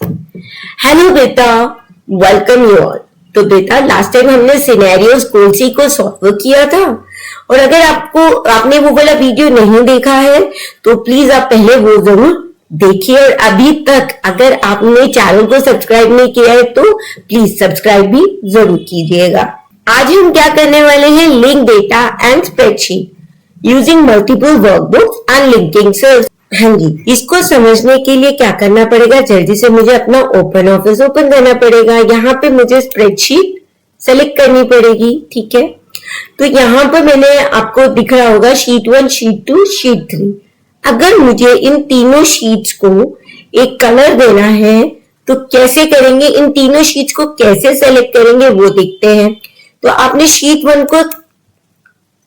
Hello बेटा, welcome you all. तो बेटा लास्ट टाइम हमने सिनेरियोस कोल्सी को सॉल्व किया था, और अगर आपने वो वाला वीडियो नहीं देखा है तो प्लीज आप पहले वो जरूर देखिए। और अभी तक अगर आपने चैनल को सब्सक्राइब नहीं किया है तो प्लीज सब्सक्राइब भी जरूर कीजिएगा। आज हम क्या करने वाले हैं, link data and spreadsheet using multiple workbooks and linking cells. हाँ जी, इसको समझने के लिए क्या करना पड़ेगा, जल्दी से मुझे अपना ओपन ऑफिस ओपन करना पड़ेगा। यहाँ पे मुझे स्प्रेडशीट सेलेक्ट करनी पड़ेगी, ठीक है। तो यहाँ पर मैंने आपको दिख रहा होगा शीट 1, शीट 2, शीट 3। अगर मुझे इन तीनों शीट्स को एक कलर देना है तो कैसे करेंगे, इन तीनों शीट्स को कैसे सेलेक्ट करेंगे वो देखते हैं। तो आपने शीट 1 को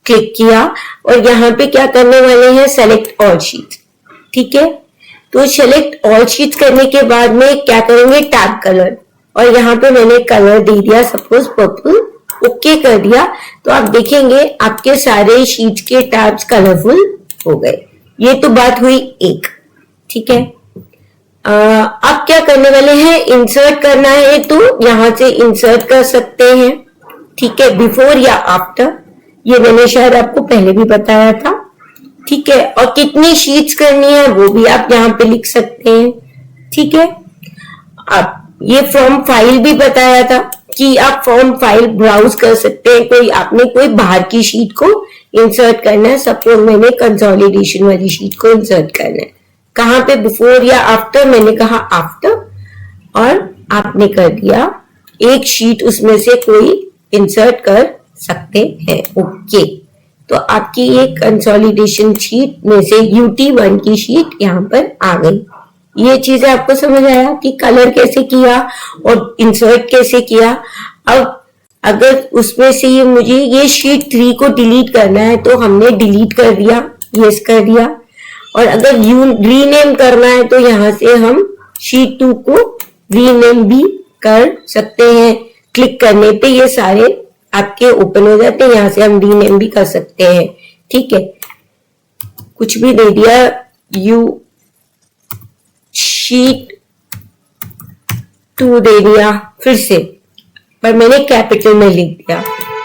क्लिक किया और यहाँ पे क्या करने वाले हैं, सेलेक्ट ऑल शीट्स, ठीक है। तो सेलेक्ट ऑल शीट्स करने के बाद में क्या करेंगे, टैब कलर, और यहाँ पे मैंने कलर दे दिया सपोज पर्पल, ओके कर दिया। तो आप देखेंगे आपके सारे शीट्स के टैब्स कलरफुल हो गए। ये तो बात हुई एक, ठीक है। अब क्या करने वाले हैं, इंसर्ट करना है तो यहां से इंसर्ट कर सकते हैं, ठीक है, बिफोर या आफ्टर। ये मैंने शायद आपको पहले भी बताया था, ठीक है। और कितनी शीट्स करनी है वो भी आप यहाँ पे लिख सकते हैं, ठीक है। अब ये फॉर्म फाइल भी बताया था कि आप फॉर्म फाइल ब्राउज कर सकते हैं। आपने कोई बाहर की शीट को इंसर्ट करना है, सपोज मैंने कंसोलिडेशन वाली शीट को इंसर्ट करना है, कहां पे, बिफोर या आफ्टर। मैंने कहा आफ्टर, और आपने कर दिया। एक शीट उसमें से कोई इंसर्ट कर सकते हैं, ओके। तो आपकी ये कंसोलिडेशन शीट में से UT1 की शीट यहाँ पर आ गई। ये चीजें आपको समझ आया कि कलर कैसे किया और इंसर्ट कैसे किया। अब अगर उसमें से मुझे ये शीट 3 को डिलीट करना है तो हमने डिलीट कर दिया, यस कर दिया। और अगर रीनेम करना है तो यहाँ से हम शीट 2 को रीनेम भी कर सकते हैं। क्लिक करने पे ये सारे आपके ओपन हो जाते हैं, यहाँ से हम रीनेम भी कर सकते हैं, ठीक है। कुछ भी दे दिया, यू शीट 2 दे दिया फिर से, पर मैंने कैपिटल में लिख दिया,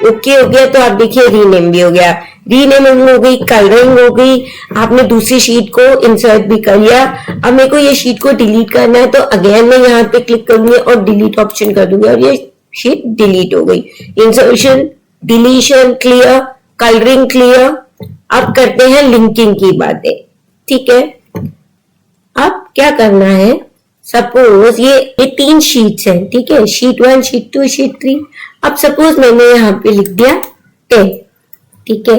ओके हो गया। तो आप देखिए रीनेम भी हो गया, रीनेमिंग हो गई, कलरिंग हो गई, आपने दूसरी शीट को इंसर्ट भी कर लिया। अब मेरे को ये शीट को डिलीट करना है तो अगेन मैं यहाँ पे क्लिक करूंगी और डिलीट ऑप्शन कर दूंगी और ये शीट डिलीट हो गई। Insertion, deletion clear, colouring clear. अब करते हैं लिंकिंग की बातें, ठीक है। अब क्या करना है, सपोज ये 3 शीट्स हैं, ठीक है, शीट 1, शीट 2, शीट 3। अब सपोज मैंने यहाँ पे लिख दिया 10, ठीक है,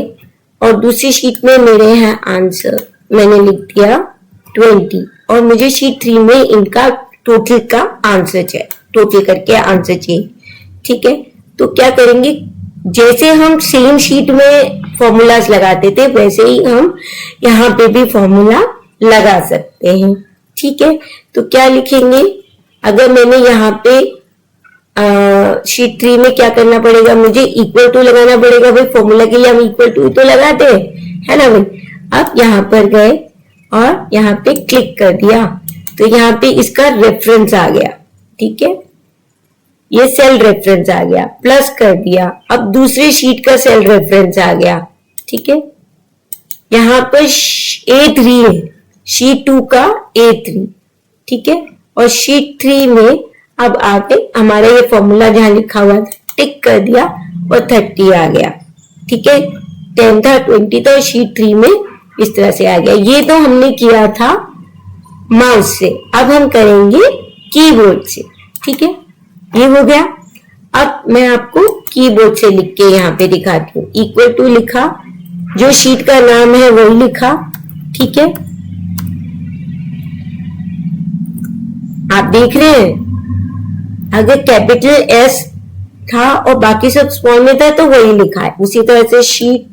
और दूसरी शीट में मेरे हैं आंसर, मैंने लिख दिया 20, और मुझे शीट 3 में इनका टोटल का आंसर चाहिए, टोटल करके आंसर चाहिए, ठीक है। तो क्या करेंगे, जैसे हम सेम शीट में फॉर्मूलाज लगाते थे वैसे ही हम यहाँ पे भी फॉर्मूला लगा सकते हैं, ठीक है। तो क्या लिखेंगे, अगर मैंने यहाँ पे शीट 3 में क्या करना पड़ेगा, मुझे इक्वल टू लगाना पड़ेगा। भाई फॉर्मूला के लिए हम इक्वल टू तो लगाते हैं, है ना भाई। अब यहाँ पर गए और यहाँ पे क्लिक कर दिया तो यहाँ पे इसका रेफरेंस आ गया, ठीक है, ये सेल रेफरेंस आ गया, प्लस कर दिया। अब दूसरी शीट का सेल रेफरेंस आ गया, ठीक है। यहाँ पर A3 है, शीट 2 का A3, ठीक है। और शीट 3 में अब आके हमारा ये फॉर्मूला जहां लिखा हुआ था टिक कर दिया और 30 आ गया, ठीक है। 10 था, 20 था, शीट 3 में इस तरह से आ गया। ये तो हमने किया था माउस से, अब हम करेंगे कीबोर्ड से, ठीक है। ये हो गया। अब मैं आपको कीबोर्ड से लिख के यहाँ पे दिखाती हूँ। इक्वल टू लिखा, जो शीट का नाम है वही लिखा, ठीक है। आप देख रहे हैं, अगर कैपिटल S था और बाकी सब स्मॉल में था तो वही लिखा है। उसी तरह से शीट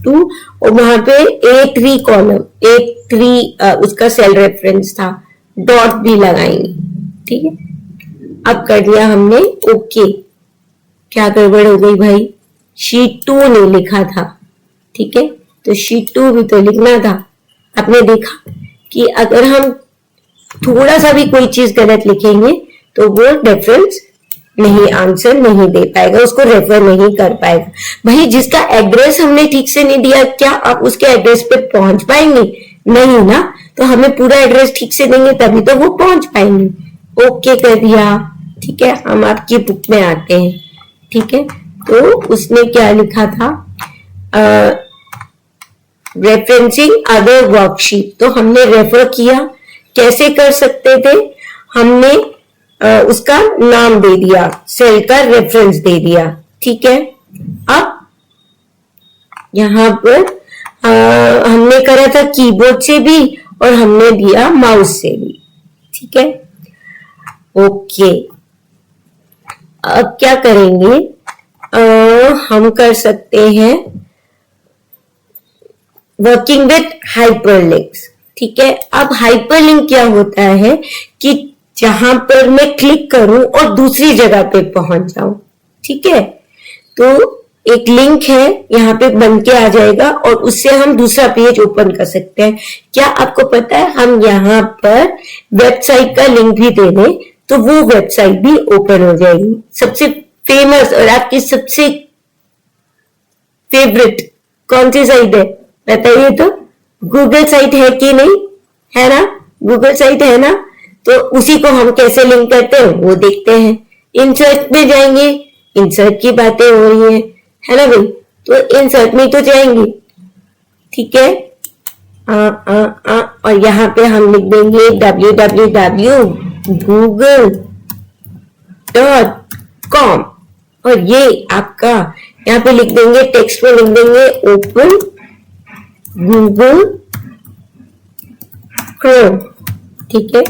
2 और वहां पे A3 कॉलम, A3 उसका सेल रेफरेंस था, डॉट भी लगाएंगे, ठीक है। अब कर दिया हमने ओके। क्या गड़बड़ हो गई भाई, शीट 2 नहीं लिखा था, ठीक है, तो शीट 2 भी तो लिखना था। आपने देखा कि अगर हम थोड़ा सा भी कोई चीज गलत लिखेंगे तो वो रेफरेंस नहीं, आंसर नहीं दे पाएगा, उसको रेफर नहीं कर पाएगा। भाई जिसका एड्रेस हमने ठीक से नहीं दिया, क्या आप उसके एड्रेस पे पहुंच पाएंगे? नहीं ना, तो हमें पूरा एड्रेस ठीक से देंगे तभी तो वो पहुंच पाएंगे। ओके कर दिया, ठीक है। हम आपकी बुक में आते हैं, ठीक है। तो उसने क्या लिखा था, रेफरेंसिंग अदर वर्कशीट, तो हमने रेफर किया। कैसे कर सकते थे? हमने उसका नाम दे दिया, सेल का रेफरेंस दे दिया, ठीक है। अब यहां पर हमने करा था कीबोर्ड से भी और हमने दिया माउस से भी, ठीक है। ओके, अब क्या करेंगे, हम कर सकते हैं वर्किंग विथ हाइपरलिंक्स, ठीक है। अब हाइपरलिंक क्या होता है कि जहां पर मैं क्लिक करूं और दूसरी जगह पे पहुंच जाऊं, ठीक है। तो एक लिंक है यहाँ पे बन के आ जाएगा और उससे हम दूसरा पेज ओपन कर सकते हैं। क्या आपको पता है, हम यहाँ पर वेबसाइट का लिंक भी दे दें तो वो वेबसाइट भी ओपन हो जाएगी। सबसे फेमस और आपकी सबसे फेवरेट कौन सी साइट है बताइए? तो गूगल साइट है कि नहीं, है ना? गूगल साइट है ना, तो उसी को हम कैसे लिंक करते हैं वो देखते हैं। इंसर्ट में जाएंगे, इंसर्ट की बातें हो रही है ना भाई, तो इंसर्ट में तो जाएंगे, ठीक है। और यहाँ पे हम लिख देंगे www.google.com और ये आपका यहाँ पे लिख देंगे, टेक्स्ट में लिख देंगे ओपन गूगल क्रोम, ठीक है।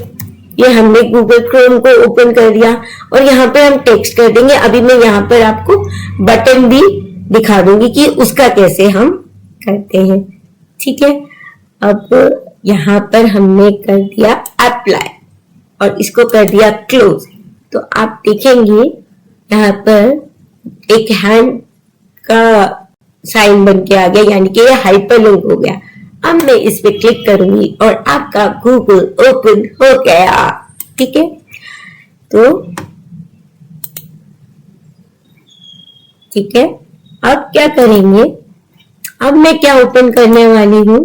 ये हमने गूगल क्रोम को ओपन कर दिया और यहाँ पे हम टेक्स्ट कर देंगे। अभी मैं यहाँ पर आपको बटन भी दिखा दूंगी कि उसका कैसे हम करते हैं, ठीक है। अब यहाँ पर हमने कर दिया अप्लाई और इसको कर दिया क्लोज। तो आप देखेंगे यहाँ पर एक हैंड का साइन बन के आ गया, यानी कि ये हाइपरलिंक हो गया। अब मैं इस पे क्लिक करूंगी और आपका गूगल ओपन हो गया, ठीक है। तो ठीक है, अब क्या करेंगे, अब मैं क्या ओपन करने वाली हूं,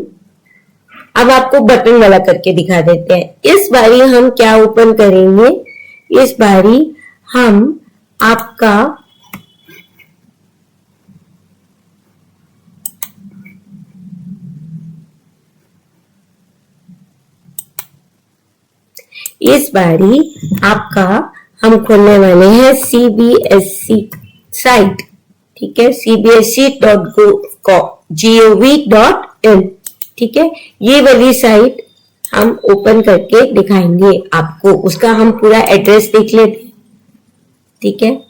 अब आपको बटन वाला करके दिखा देते हैं। इस बारी हम क्या ओपन करेंगे, इस बारी हम आपका इस बारी आपका हम खोलने वाले हैं CBSE साइट, ठीक है, cbse.gov.in, ठीक है। ये वाली साइट हम ओपन करके दिखाएंगे आपको, उसका हम पूरा एड्रेस देख लेते, ठीक है।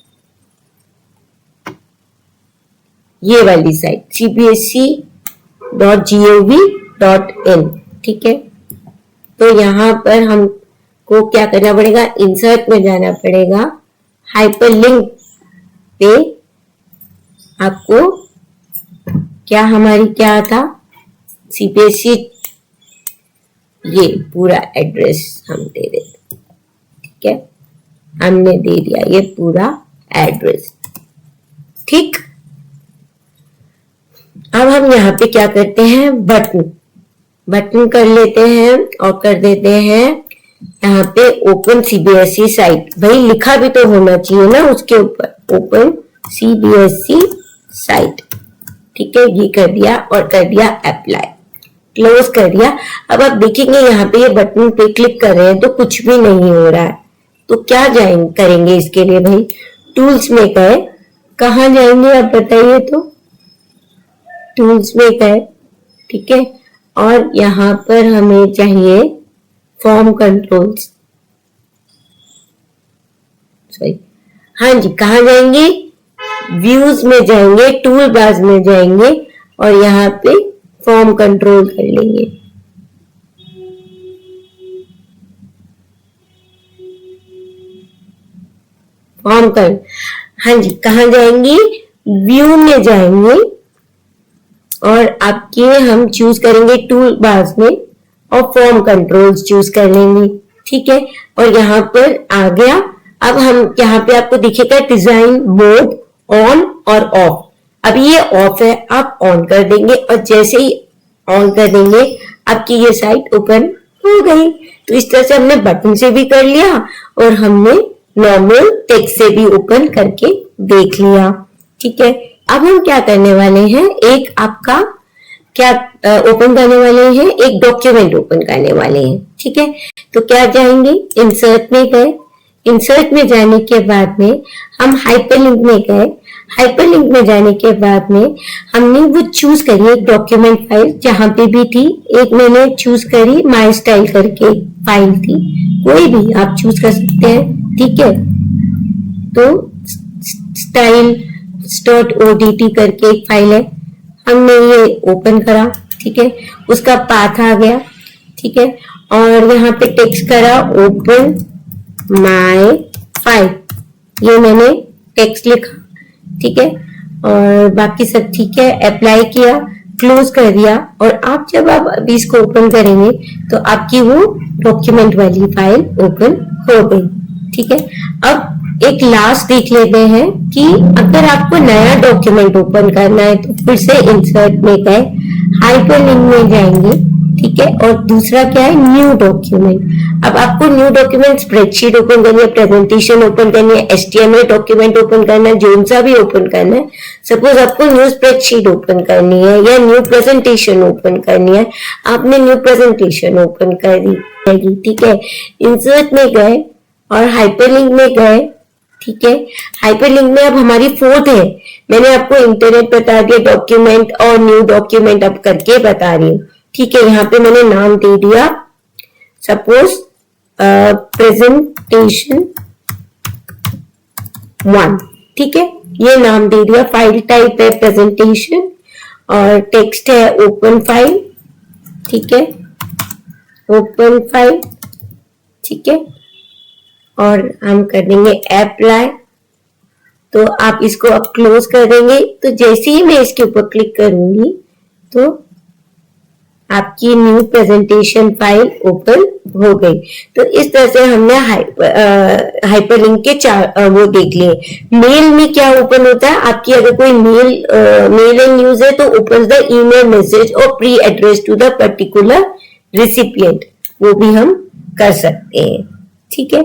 ये वाली साइट cbse.gov.in, ठीक है। तो यहाँ पर हम को क्या करना पड़ेगा, इंसर्ट में जाना पड़ेगा, हाइपरलिंक पे आपको क्या हमारी क्या था, CBSE, ये पूरा एड्रेस हम दे देते, ठीक है। हमने दे दिया ये पूरा एड्रेस, ठीक। अब हम यहाँ पे क्या करते हैं, बटन कर लेते हैं और कर देते हैं यहाँ पे ओपन CBSE साइट। भाई लिखा भी तो होना चाहिए ना उसके ऊपर, ओपन CBSE साइट, ठीक है। ये कर दिया और कर दिया अप्लाई, क्लोज कर दिया। अब आप देखेंगे यहाँ पे ये बटन पे क्लिक कर रहे हैं तो कुछ भी नहीं हो रहा है। तो क्या करेंगे इसके लिए, भाई टूल्स में गए, कहाँ जाएंगे आप बताइए? तो टूल्स में गए, ठीक है। और यहाँ पर हमें चाहिए फॉर्म कंट्रोल्स, सॉरी, हाँ जी, कहाँ जाएंगे, व्यूज में जाएंगे, टूल बार्स में जाएंगे और यहाँ पे फॉर्म कंट्रोल कर लेंगे। फॉर्म कर, हाँ जी, कहाँ जाएंगे, व्यू में जाएंगे और आपके हम चूज करेंगे टूल बार्स में और फॉर्म कंट्रोल्स चूज कर लेंगे, ठीक है, और यहाँ पर आ गया। अब हम यहाँ पे आपको दिखेगा डिजाइन मोड ऑन और ऑफ। अब ये ऑफ है, आप ऑन कर देंगे और जैसे ही ऑन कर देंगे आपकी ये साइट ओपन हो गई। तो इस तरह से हमने बटन से भी कर लिया और हमने नॉर्मल टेक्स्ट से भी ओपन करके देख लिया। ठीक है, अब हम क्या करने वाले हैं, एक आपका क्या ओपन करने वाले हैं, एक डॉक्यूमेंट ओपन करने वाले हैं। ठीक है, तो क्या जाएंगे, इंसर्ट में गए, इंसर्ट में जाने के बाद में हम हाइपरलिंक में गए, हाइपरलिंक में जाने के बाद में हमने वो चूज करी एक डॉक्यूमेंट फाइल, जहां पे भी थी एक मैंने चूज करी माई स्टाइल करके फाइल थी, कोई भी आप चूज कर सकते हैं। ठीक है, तो स्टाइल .odt करके एक फाइल है, हमने ये ओपन करा। ठीक है, उसका पाथ आ गया। ठीक है, और यहाँ पे टेक्स्ट करा ओपन माय फाइल, ये मैंने टेक्स्ट लिखा। ठीक है, और बाकी सब ठीक है, अप्लाई किया, क्लोज कर दिया। और आप जब आप अभी इसको ओपन करेंगे तो आपकी वो डॉक्यूमेंट वाली फाइल ओपन हो गई। ठीक है, अब एक लास्ट देख लेते हैं कि अगर आपको नया डॉक्यूमेंट ओपन करना है तो फिर से इंसर्ट में गए, हाइपरलिंक में जाएंगे। ठीक है, और दूसरा क्या है, न्यू डॉक्यूमेंट। अब आपको न्यू डॉक्यूमेंट स्प्रेडशीट ओपन करनी है, प्रेजेंटेशन ओपन करनी है, HTML डॉक्यूमेंट ओपन करना है, जो सा भी ओपन करना है। सपोज आपको न्यू स्प्रेडशीट ओपन करनी है या न्यू प्रेजेंटेशन ओपन करनी है, आपने न्यू प्रेजेंटेशन ओपन कर दी। ठीक है, इंसर्ट में गए और हाइपरलिंक में गए। ठीक है, हाइपरलिंक में अब हमारी फोर्थ है, मैंने आपको इंटरनेट बता दिया, डॉक्यूमेंट और न्यू डॉक्यूमेंट अब करके बता रही हूँ। ठीक है, यहाँ पे मैंने नाम दे दिया सपोज प्रेजेंटेशन 1। ठीक है, ये नाम दे दिया, फाइल टाइप है प्रेजेंटेशन और टेक्स्ट है ओपन फाइल। ठीक है, ओपन फाइल। ठीक है, और हम कर देंगे अप्लाई। तो आप इसको अब क्लोज कर देंगे। तो जैसे ही मैं इसके ऊपर क्लिक करूंगी तो आपकी न्यू प्रेजेंटेशन फाइल ओपन हो गई। तो इस तरह से हमने हाइपरलिंक के चार वो देख लिए। मेल में क्या ओपन होता है, आपकी अगर कोई मेल एंड न्यूज है तो ओपन द ईमेल मैसेज और pre address to the particular recipient, वो भी हम कर सकते हैं। ठीक है,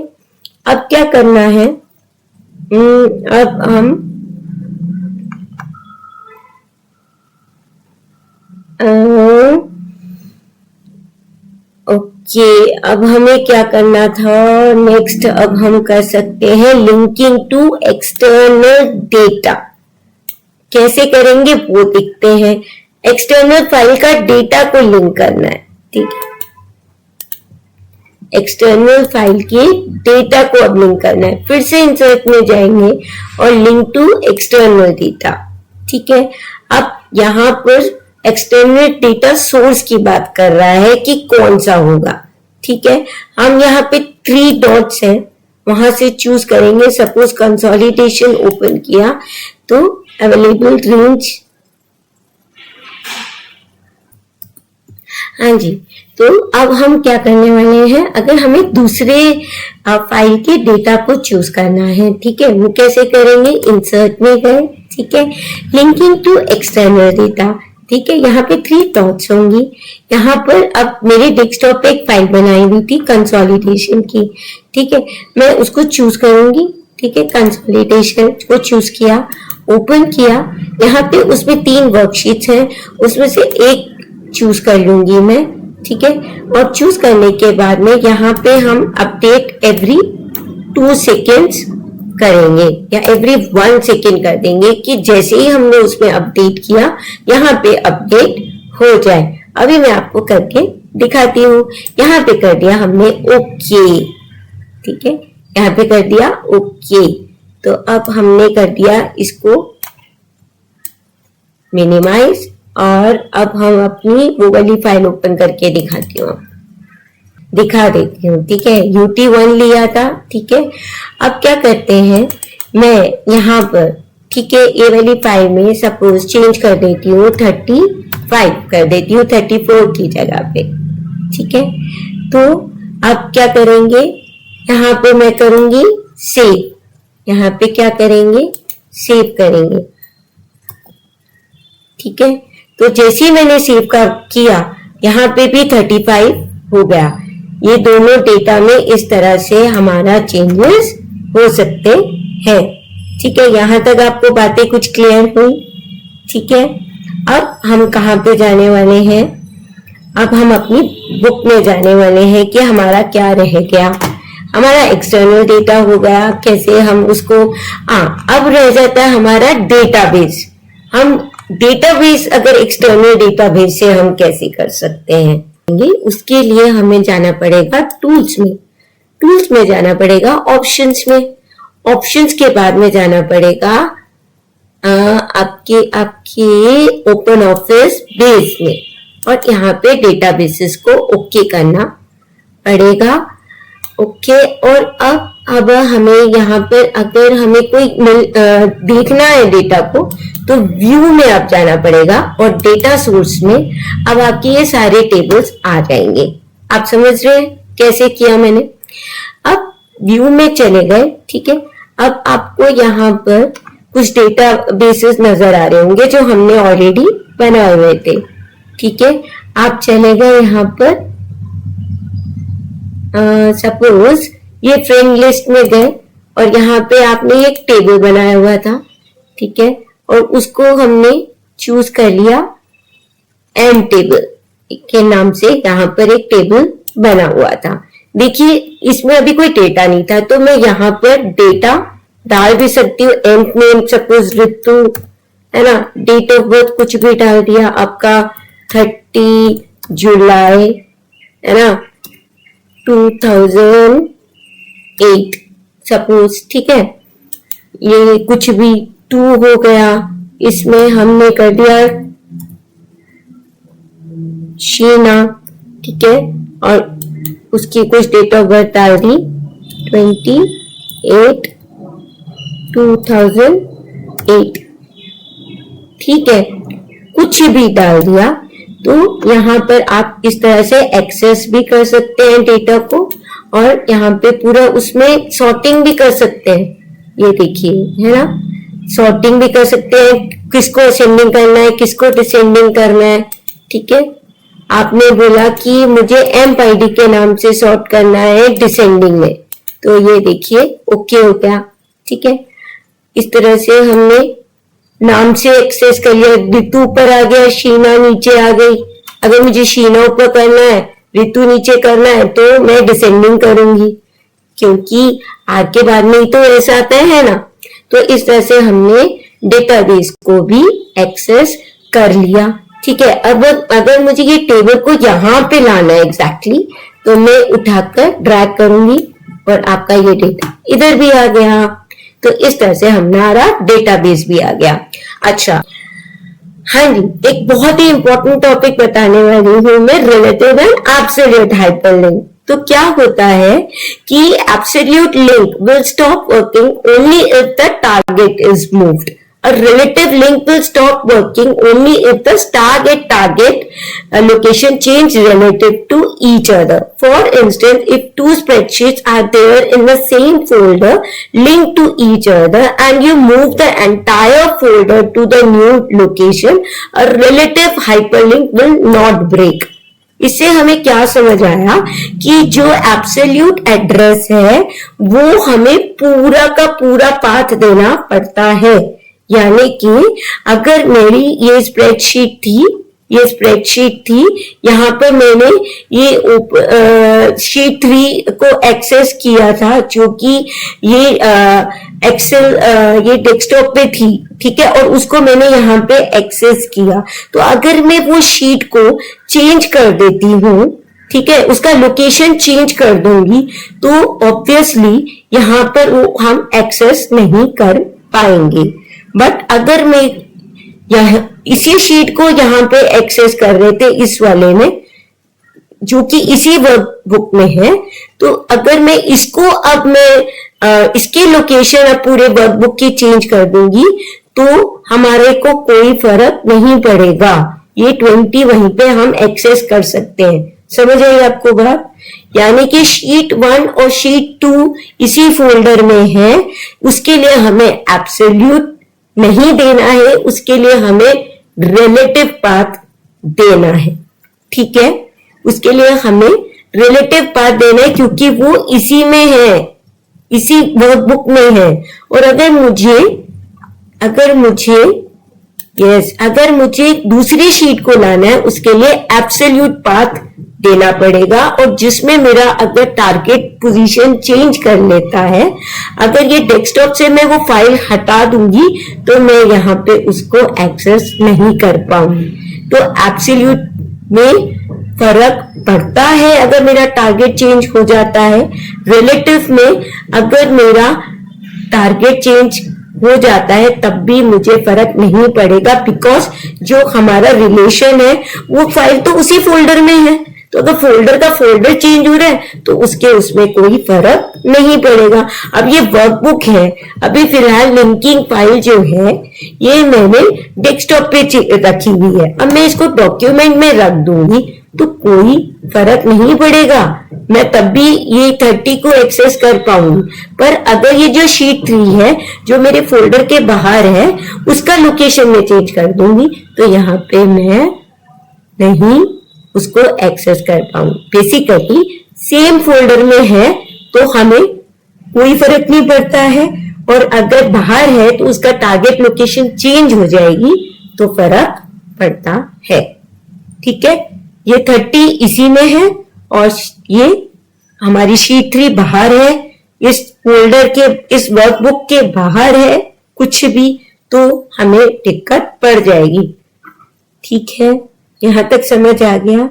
अब क्या करना है, अब हम ओके, अब हमें क्या करना था नेक्स्ट, अब हम कर सकते हैं लिंकिंग टू एक्सटर्नल डेटा। कैसे करेंगे वो देखते हैं। एक्सटर्नल फाइल का डेटा को लिंक करना है। ठीक है, एक्सटर्नल फाइल के डेटा को अब लिंक करना है। फिर से इंसर्ट में जाएंगे और लिंक टू एक्सटर्नल डेटा। ठीक है, अब यहाँ पर एक्सटर्नल डेटा सोर्स की बात कर रहा है कि कौन सा होगा। ठीक है, हम यहाँ पे 3 डॉट्स हैं, वहां से चूज करेंगे। सपोज कंसोलिडेशन ओपन किया तो अवेलेबल रेंज, हाँ जी। तो अब हम क्या करने वाले हैं, अगर हमें दूसरे फाइल के डेटा को चूज करना है, ठीक है, वो कैसे करेंगे, इंसर्ट में गए। ठीक है, लिंकिंग टू एक्सटर्नल डेटा। ठीक है, यहाँ पे 3 डॉट्स होंगी। यहाँ पर अब मेरे डेस्कटॉप पे एक फाइल बनाई हुई थी कंसोलिडेशन की। ठीक है, मैं उसको चूज करूंगी। ठीक है, कंसोलिडेशन को चूज किया, ओपन किया। यहाँ पे उसमें 3 वर्कशीट्स हैं, उसमें से एक चूज कर लूंगी मैं। ठीक है, और चूज करने के बाद में यहाँ पे हम अपडेट एवरी 2 सेकेंड्स करेंगे या एवरी 1 सेकेंड कर देंगे कि जैसे ही हमने उसमें अपडेट किया यहाँ पे अपडेट हो जाए। अभी मैं आपको करके दिखाती हूँ। यहाँ पे कर दिया हमने ओके। ठीक है, यहाँ पे कर दिया ओके। तो अब हमने कर दिया इसको मिनिमाइज और अब हम अपनी वो वाली फाइल ओपन करके दिखा देती हूँ। ठीक है, UT1 लिया था। ठीक है, अब क्या करते हैं, मैं यहाँ पर ठीक है ये वाली फाइल में सपोज चेंज कर देती हूँ 35 कर देती हूँ 34 की जगह पे। ठीक है, तो अब क्या करेंगे, यहाँ पे मैं करूंगी सेव, यहाँ पे क्या करेंगे, सेव करेंगे। ठीक है, तो जैसे ही मैंने सेव किया, यहाँ पे भी 35 हो गया। ये दोनों डेटा में इस तरह से हमारा चेंजेस हो सकते हैं। ठीक है, यहाँ तक आपको बातें कुछ क्लियर हुई? ठीक है, अब हम कहाँ पे जाने वाले हैं, अब हम अपनी बुक में जाने वाले हैं कि हमारा क्या रह गया। हमारा एक्सटर्नल डेटा हो गया, कैसे हम उसको अब रह जाता है हमारा डेटाबेस। हम डेटाबेस अगर एक्सटर्नल डेटाबेस से हम कैसे कर सकते हैं, उसके लिए हमें जाना पड़ेगा टूल्स में, टूल्स में जाना पड़ेगा ऑप्शंस में, ऑप्शंस के बाद में जाना पड़ेगा आपके ओपन ऑफिस बेस में, और यहाँ पे डेटाबेसेस को ओके करना पड़ेगा। ओके, और अब हमें यहाँ पर अगर हमें कोई देखना है डेटा को, तो व्यू में अब जाना पड़ेगा, और डेटा सोर्स में अब आपके ये सारे टेबल्स आ जाएंगे। आप समझ रहे हैं कैसे किया मैंने? अब व्यू में चले गए। ठीक है, अब आपको यहाँ पर कुछ डेटा बेसेस नजर आ रहे होंगे जो हमने ऑलरेडी बनाए हुए थे। ठीक है, आप चले गए यहाँ पर, सपोज ये फ्रेंड लिस्ट में गए, और यहाँ पे आपने एक टेबल बनाया हुआ था। ठीक है, और उसको हमने चूज कर लिया एम टेबल के नाम से, यहाँ पर एक टेबल बना हुआ था। देखिए इसमें अभी कोई डेटा नहीं था, तो मैं यहाँ पर डेटा डाल भी सकती हूँ। एंड नेम सपोज ऋतु है ना, डेट ऑफ बर्थ कुछ भी डाल दिया आपका, 30 जुलाई है ना 2008 सपोज। ठीक है, ये कुछ भी 2 हो गया, इसमें हमने कर दिया शीना। ठीक है, और उसकी कुछ डेट ऑफ बर्थ डाल दी 28/2008। ठीक है, कुछ भी डाल दिया। तो यहाँ पर आप इस तरह से एक्सेस भी कर सकते हैं डेटा को, और यहाँ पे पूरा उसमें सॉर्टिंग भी कर सकते हैं। ये देखिए है ना, सॉर्टिंग भी कर सकते हैं, किसको असेंडिंग करना है, किसको डिसेंडिंग करना है। ठीक है, आपने बोला कि मुझे एमआईडी के नाम से सॉर्ट करना है डिसेंडिंग में, तो ये देखिए ओके हो गया। ठीक है, इस तरह से हमने नाम से एक्सेस कर लिया। ऋतु ऊपर आ गया, शीना नीचे आ गई। अगर मुझे शीना ऊपर करना है, ऋतु नीचे करना है, तो मैं डिसेंडिंग करूंगी, क्योंकि आर के बाद में ही तो ऐसा आता है ना। तो इस तरह से हमने डेटाबेस को भी एक्सेस कर लिया। ठीक है, अब अगर मुझे ये टेबल को यहाँ पे लाना है एग्जैक्टली, तो मैं उठाकर ड्रैग करूंगी और आपका ये डेटा इधर भी आ गया। तो इस तरह से हमारा डेटाबेस भी आ गया। अच्छा, हाँ जी, एक बहुत ही इंपॉर्टेंट टॉपिक बताने वाली हूँ मैं, रिलेटिव एंड एब्सोल्यूट हाइपरलिंक। तो क्या होता है कि absolute link will stop working only if the target is moved. A relative link will stop working only if the target location change relative to each other. For instance, if two spreadsheets are there in the same folder linked to each other and you move the entire folder to the new location, a relative hyperlink will not break. इससे हमें क्या समझ आया कि जो absolute address है वो हमें पूरा का पूरा पाथ देना पड़ता है। यानी कि अगर मेरी ये स्प्रेडशीट थी, यहाँ पर मैंने ये शीट 3 को एक्सेस किया था, जो कि ये एक्सेल ये डेस्कटॉप पे थी। ठीक है, और उसको मैंने यहाँ पे एक्सेस किया। तो अगर मैं वो शीट को चेंज कर देती हूँ, ठीक है, उसका लोकेशन चेंज कर दूंगी, तो ऑब्वियसली यहाँ पर वो हम एक्सेस नहीं कर पाएंगे। बट अगर मैं इसी शीट को यहाँ पे एक्सेस कर रहे थे इस वाले में, जो कि इसी वर्कबुक में है, तो अगर मैं इसको अब मैं इसकी लोकेशन अब पूरे वर्कबुक की चेंज कर दूंगी, तो हमारे को कोई फर्क नहीं पड़ेगा। ये 20 वहीं पे हम एक्सेस कर सकते हैं। समझ आई आपको बात? यानी कि शीट 1 और शीट 2 इसी फोल्डर में है, उसके लिए हमें एब्सोल्यूट नहीं देना है, उसके लिए हमें रिलेटिव पाथ देना है। ठीक है, उसके लिए हमें रिलेटिव पाथ देना है क्योंकि वो इसी में है, इसी वर्कबुक में है। और अगर मुझे दूसरी शीट को लाना है, उसके लिए एब्सोल्यूट पाथ देना पड़ेगा। और जिसमें मेरा अगर टारगेट पोजीशन चेंज कर लेता है, अगर ये डेस्कटॉप से मैं वो फाइल हटा दूंगी तो मैं यहाँ पे उसको एक्सेस नहीं कर पाऊंगी। तो एब्सोल्यूट में फर्क पड़ता है अगर मेरा टारगेट चेंज हो जाता है। रिलेटिव में अगर मेरा टारगेट चेंज हो जाता है तब भी मुझे फर्क नहीं पड़ेगा, बिकॉज जो हमारा रिलेशन है वो फाइल तो उसी फोल्डर में है। तो अगर फोल्डर का फोल्डर चेंज हो रहा है तो उसमें कोई फर्क नहीं पड़ेगा। अब ये वर्कबुक है, अभी फिलहाल लिंकिंग फाइल जो है ये मैंने डेस्कटॉप पे रखी हुई है। अब मैं इसको डॉक्यूमेंट में रख दूंगी तो कोई फर्क नहीं पड़ेगा, मैं तब भी ये 30 को एक्सेस कर पाऊंगी। पर अगर ये जो शीट 3 है जो मेरे फोल्डर के बाहर है, उसका लोकेशन में चेंज कर दूंगी तो यहाँ पे मैं नहीं उसको एक्सेस कर पाऊंगी। बेसिकली सेम फोल्डर में है तो हमें कोई फर्क नहीं पड़ता है, और अगर बाहर है तो उसका टारगेट लोकेशन चेंज हो जाएगी तो फर्क पड़ता है। ठीक है, ये 30 इसी में है और ये हमारी शीट 3 बाहर है, इस फोल्डर के, इस वर्कबुक के बाहर है कुछ भी तो हमें दिक्कत पड़ जाएगी। ठीक है, यहां तक समझ आ गया?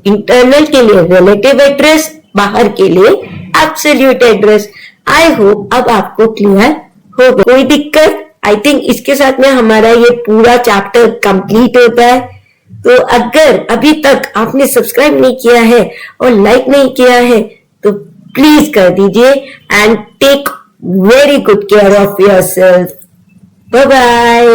इंटरनल के लिए रिलेटिव एड्रेस, बाहर के लिए एब्सोल्यूट एड्रेस। आई होप अब आपको क्लियर हो गया। कोई दिक्कत? आई थिंक इसके साथ में हमारा ये पूरा चैप्टर कंप्लीट होता है। तो अगर अभी तक आपने सब्सक्राइब नहीं किया है और लाइक नहीं किया है तो प्लीज कर दीजिए, and take very good care of yourself. Bye bye.